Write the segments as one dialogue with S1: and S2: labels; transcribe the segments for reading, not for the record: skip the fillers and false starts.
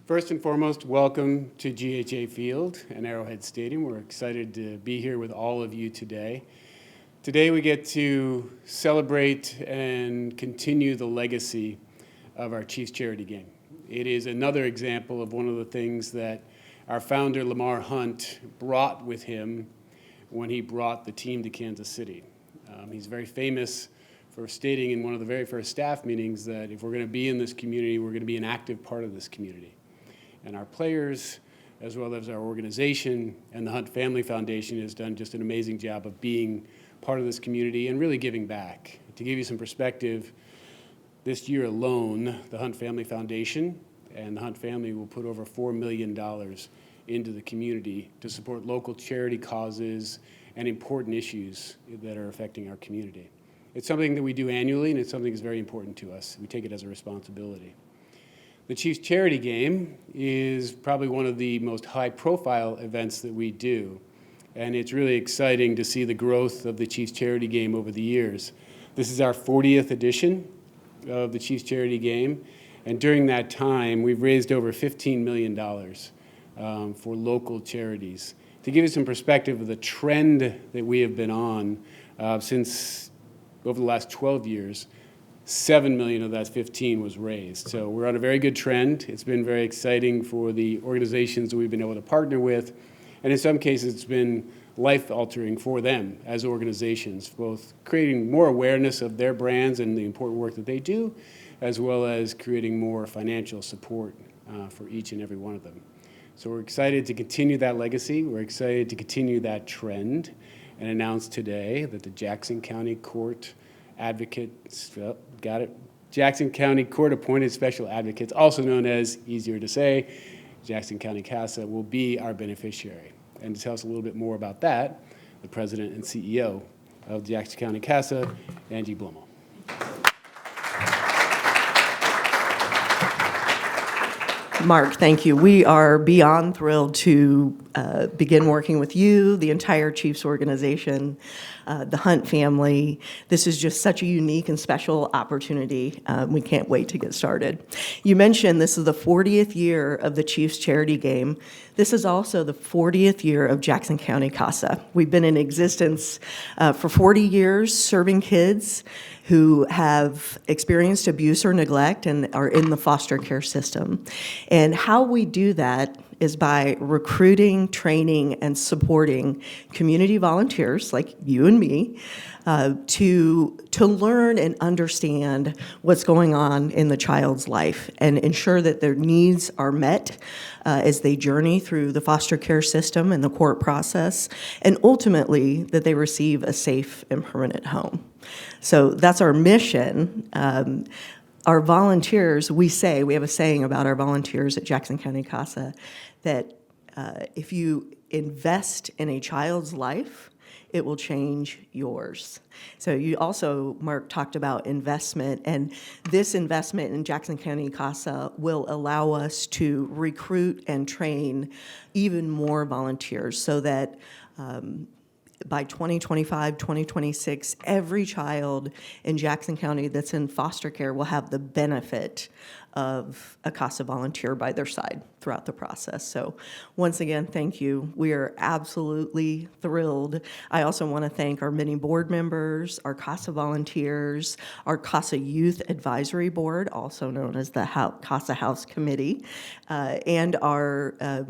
S1: First and foremost, welcome to GHA Field and Arrowhead Stadium. We're excited to be here with all of you today. Today we get to celebrate and continue the legacy of our Chiefs charity game. It is another example of one of the things that our founder, Lamar Hunt, brought with him when he brought the team to Kansas City. He's very famous for stating in one of the very first staff meetings that if we're going to be in this community, we're going to be an active part of this community. And our players, as well as our organization and the Hunt Family Foundation, has done just an amazing job of being part of this community and really giving back. To give you some perspective, this year alone, the Hunt Family Foundation and the Hunt family will put over $4 million into the community to support local charity causes and important issues that are affecting our community. It's something that we do annually, and it's something that's very important to us. We take it as a responsibility. The Chiefs charity game is probably one of the most high-profile events that we do, and it's really exciting to see the growth of the Chiefs charity game over the years. This is our 40th edition of the Chiefs charity game, and during that time, we've raised over $15 million for local charities. To give you some perspective of the trend that we have been on since over the last 12 years, 7 million of that 15 was raised. So we're on a very good trend. It's been very exciting for the organizations that we've been able to partner with. And in some cases, it's been life-altering for them as organizations, both creating more awareness of their brands and the important work that they do, as well as creating more financial support for each and every one of them. So we're excited to continue that legacy. We're excited to continue that trend and announce today that the Jackson County Court Advocates, Jackson County Court Appointed Special Advocates, also known as, easier to say, Jackson County CASA, will be our beneficiary. And to tell us a little bit more about that, the President and CEO of Jackson County CASA, Angie Blummel.
S2: Mark, thank you. We are beyond thrilled to begin working with you, the entire Chiefs organization, the Hunt family. This is just such a unique and special opportunity. We can't wait to get started. You mentioned this is the 40th year of the Chiefs charity game. This is also the 40th year of Jackson County CASA. We've been in existence for 40 years, serving kids who have experienced abuse or neglect and are in the foster care system. And how we do that is by recruiting, training, and supporting community volunteers like you and me to learn and understand what's going on in the child's life and ensure that their needs are met as they journey through the foster care system and the court process, and ultimately that they receive a safe and permanent home. So that's our mission. Our volunteers, we have a saying about our volunteers at Jackson County CASA that if you invest in a child's life, it will change yours. So you also, Mark, talked about investment, and this investment in Jackson County CASA will allow us to recruit and train even more volunteers so that by 2025, 2026, every child in Jackson County that's in foster care will have the benefit of a CASA volunteer by their side throughout the process. So once again, thank you. We are absolutely thrilled. I also want to thank our many board members, our CASA volunteers, our CASA Youth Advisory Board, also known as the CASA House Committee, and our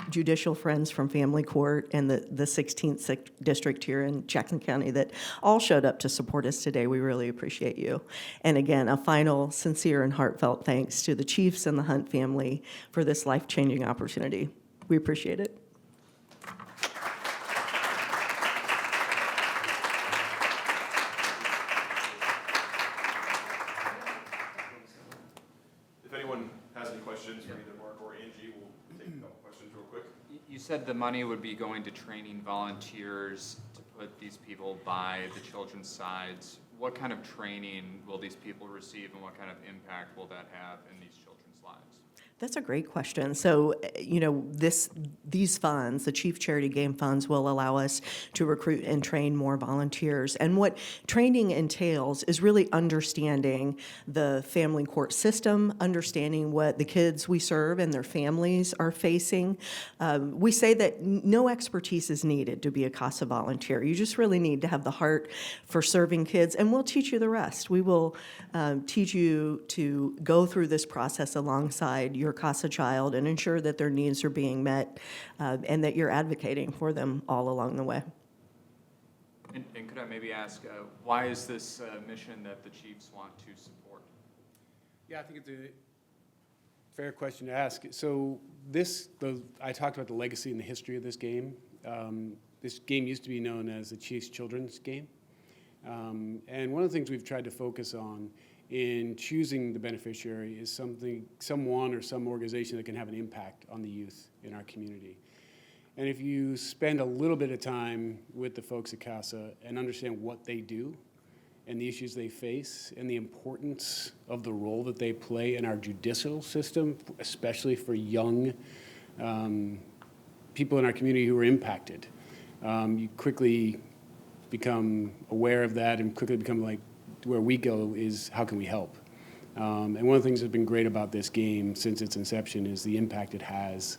S2: judicial friends from family court and the 16th district here in Jackson County that all showed up to support us today. We really appreciate you. And again, a final sincere and heartfelt thanks to the Chiefs and the Hunt family for this life-changing opportunity. We appreciate it.
S3: If anyone has any questions for either Mark or Angie, we'll take a couple questions real quick.
S4: You said the money would be going to training volunteers to put these people by the children's sides. What kind of training will these people receive, and what kind of impact will that have in these children's lives?
S2: That's a great question. So, these funds, the Chief Charity Game Funds, will allow us to recruit and train more volunteers. And what training entails is really understanding the family court system, understanding what the kids we serve and their families are facing. We say that no expertise is needed to be a CASA volunteer. You just really need to have the heart for serving kids, and we'll teach you the rest. We will teach you to go through this process alongside your CASA child and ensure that their needs are being met, and that you're advocating for them all along the way.
S4: And could I maybe ask, why is this a mission that the Chiefs want to support?
S1: Yeah, I think it's a fair question to ask. So I talked about the legacy and the history of this game. This game used to be known as the Chiefs Children's Game. And one of the things we've tried to focus on in choosing the beneficiary is someone or some organization that can have an impact on the youth in our community. And if you spend a little bit of time with the folks at CASA and understand what they do and the issues they face and the importance of the role that they play in our judicial system, especially for young people in our community who are impacted, you quickly become aware of that and quickly become like, where we go is how can we help? And one of the things that's been great about this game since its inception is the impact it has.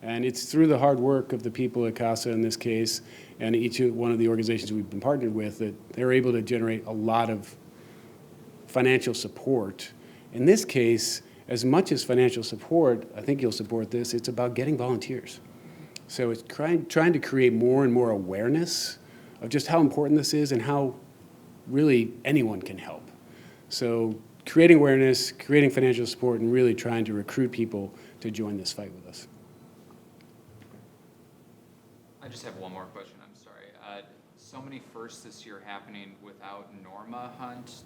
S1: And it's through the hard work of the people at CASA in this case, and each one of the organizations we've been partnered with, that they're able to generate a lot of financial support. In this case, as much as financial support, I think you'll support this, it's about getting volunteers. So it's trying to create more and more awareness of just how important this is and how really anyone can help. So creating awareness, creating financial support, and really trying to recruit people to join this fight with us.
S4: I just have one more question, I'm sorry. So many firsts this year happening without Norma Hunt.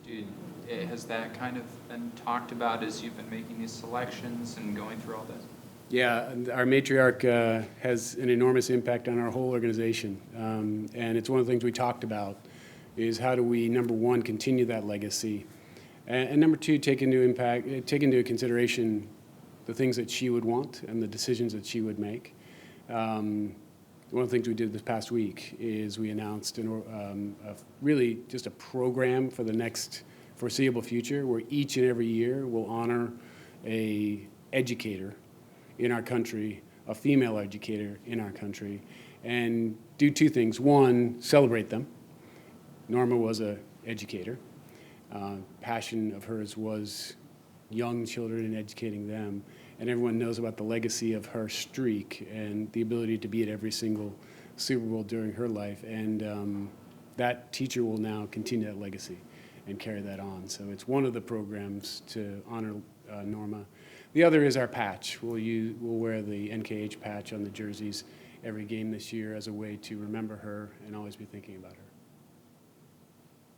S4: Has that kind of been talked about as you've been making these selections and going through all this?
S1: Yeah, and our matriarch has an enormous impact on our whole organization. And it's one of the things we talked about is how do we, number one, continue that legacy, and number two, take into consideration the things that she would want and the decisions that she would make. One of the things we did this past week is we announced really just a program for the next foreseeable future where each and every year we'll honor a educator in our country, a female educator in our country, and do two things. One, celebrate them. Norma was an educator. Passion of hers was young children and educating them. And everyone knows about the legacy of her streak and the ability to be at every single Super Bowl during her life. And that teacher will now continue that legacy and carry that on. So it's one of the programs to honor Norma. The other is our patch. We'll wear the NKH patch on the jerseys every game this year as a way to remember her and always be thinking about her.